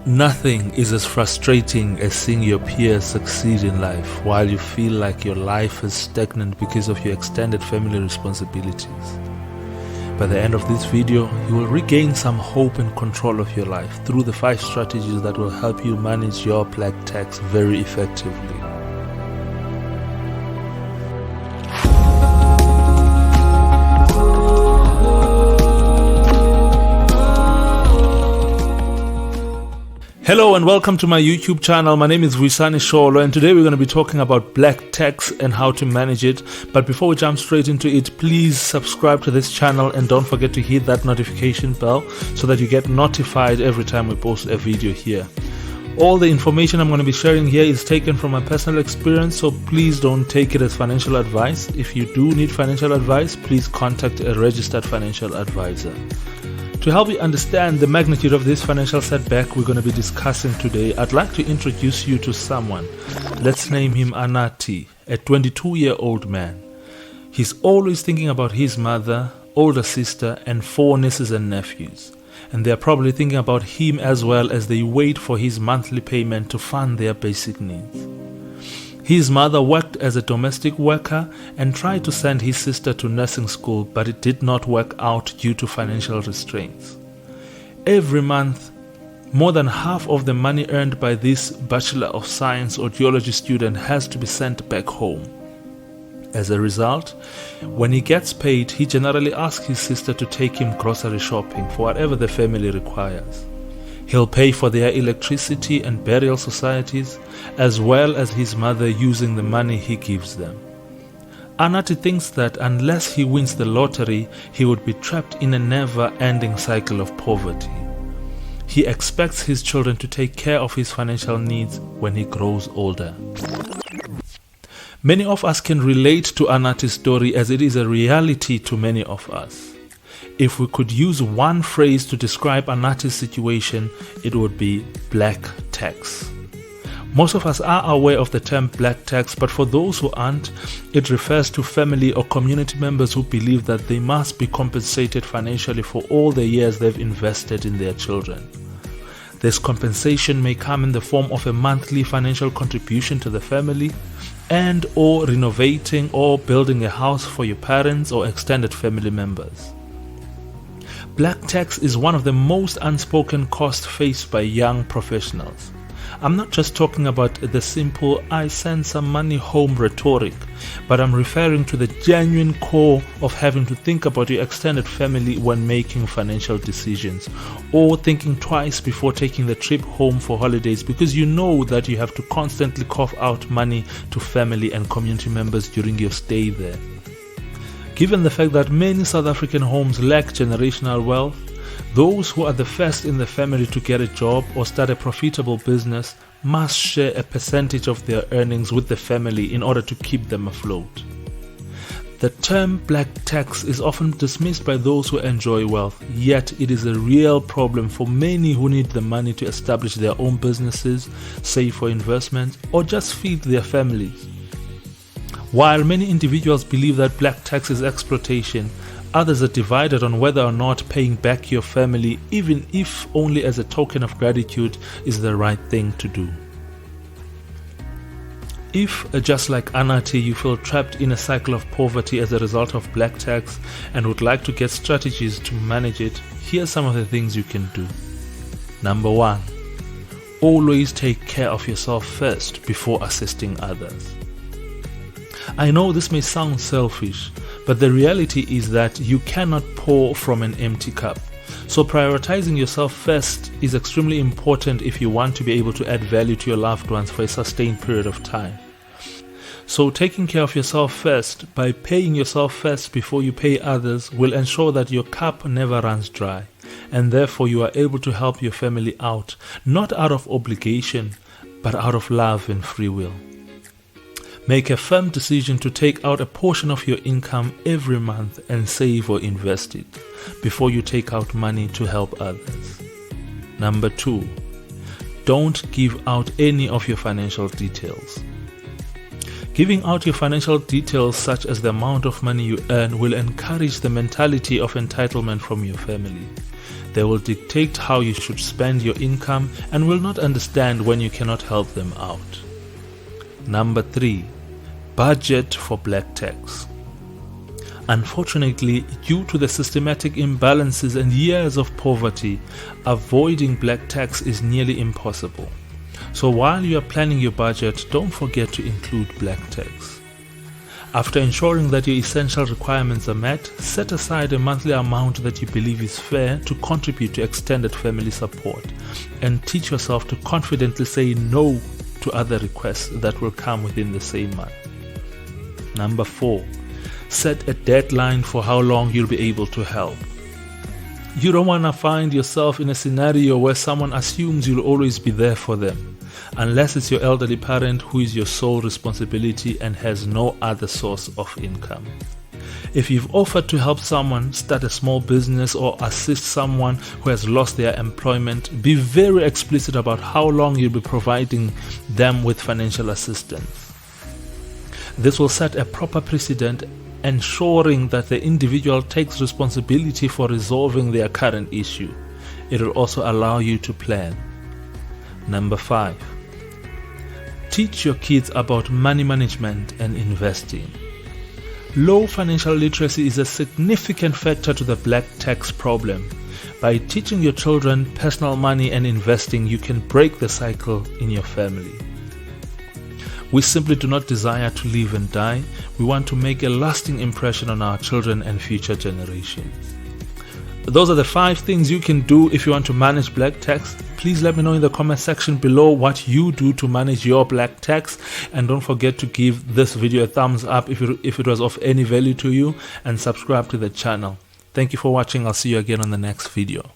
Nothing is as frustrating as seeing your peers succeed in life while you feel like your life is stagnant because of your extended family responsibilities. By the end of this video, you will regain some hope and control of your life through the 5 strategies that will help you manage your black tax very effectively. Hello and welcome to my YouTube channel. My name is Vuyisani Sholo and today we're going to be talking about black tax and how to manage it. But before we jump straight into it, please subscribe to this channel and don't forget to hit that notification bell so that you get notified every time we post a video here. All the information I'm going to be sharing here is taken from my personal experience, so please don't take it as financial advice. If you do need financial advice, please contact a registered financial advisor. To help you understand the magnitude of this financial setback we're going to be discussing today, I'd like to introduce you to someone. Let's name him Anati, a 22-year-old man. He's always thinking about his mother, older sister, and 4 nieces and nephews. And they're probably thinking about him as well as they wait for his monthly payment to fund their basic needs. His mother worked as a domestic worker and tried to send his sister to nursing school, but it did not work out due to financial restraints. Every month, more than half of the money earned by this Bachelor of Science or geology student has to be sent back home. As a result, when he gets paid, he generally asks his sister to take him grocery shopping for whatever the family requires. He'll pay for their electricity and burial societies, as well as his mother using the money he gives them. Anati thinks that unless he wins the lottery, he would be trapped in a never-ending cycle of poverty. He expects his children to take care of his financial needs when he grows older. Many of us can relate to Anati's story as it is a reality to many of us. If we could use one phrase to describe Anati's situation, it would be black tax. Most of us are aware of the term black tax, but for those who aren't, it refers to family or community members who believe that they must be compensated financially for all the years they've invested in their children. This compensation may come in the form of a monthly financial contribution to the family and or renovating or building a house for your parents or extended family members. Black tax is one of the most unspoken costs faced by young professionals. I'm not just talking about the simple "I send some money home" rhetoric, but I'm referring to the genuine core of having to think about your extended family when making financial decisions, or thinking twice before taking the trip home for holidays because you know that you have to constantly cough out money to family and community members during your stay there. Given the fact that many South African homes lack generational wealth, those who are the first in the family to get a job or start a profitable business must share a percentage of their earnings with the family in order to keep them afloat. The term black tax is often dismissed by those who enjoy wealth, yet it is a real problem for many who need the money to establish their own businesses, save for investment, or just feed their families. While many individuals believe that black tax is exploitation, others are divided on whether or not paying back your family, even if only as a token of gratitude, is the right thing to do. If, just like Anati, you feel trapped in a cycle of poverty as a result of black tax and would like to get strategies to manage it, here are some of the things you can do. Number 1. Always take care of yourself first before assisting others. I know this may sound selfish, but the reality is that you cannot pour from an empty cup. So prioritizing yourself first is extremely important if you want to be able to add value to your loved ones for a sustained period of time. So taking care of yourself first by paying yourself first before you pay others will ensure that your cup never runs dry, and therefore you are able to help your family out, not out of obligation, but out of love and free will. Make a firm decision to take out a portion of your income every month and save or invest it before you take out money to help others. Number 2, don't give out any of your financial details. Giving out your financial details, such as the amount of money you earn, will encourage the mentality of entitlement from your family. They will dictate how you should spend your income and will not understand when you cannot help them out. Number 3. Budget for black tax. Unfortunately, due to the systematic imbalances and years of poverty, avoiding black tax is nearly impossible. So while you are planning your budget, don't forget to include black tax. After ensuring that your essential requirements are met, set aside a monthly amount that you believe is fair to contribute to extended family support, and teach yourself to confidently say no to other requests that will come within the same month. Number 4. Set a deadline for how long you'll be able to help. You don't want to find yourself in a scenario where someone assumes you'll always be there for them, unless it's your elderly parent who is your sole responsibility and has no other source of income. If you've offered to help someone start a small business or assist someone who has lost their employment, be very explicit about how long you'll be providing them with financial assistance. This will set a proper precedent, ensuring that the individual takes responsibility for resolving their current issue. It will also allow you to plan. Number 5. Teach your kids about money management and investing. Low financial literacy is a significant factor to the black tax problem. By teaching your children personal money and investing, you can break the cycle in your family. We simply do not desire to live and die. We want to make a lasting impression on our children and future generations. Those are the 5 things you can do if you want to manage black tax. Please let me know in the comment section below what you do to manage your black tax, and don't forget to give this video a thumbs up if it was of any value to you, and subscribe to the channel. Thank you for watching. I'll see you again on the next video.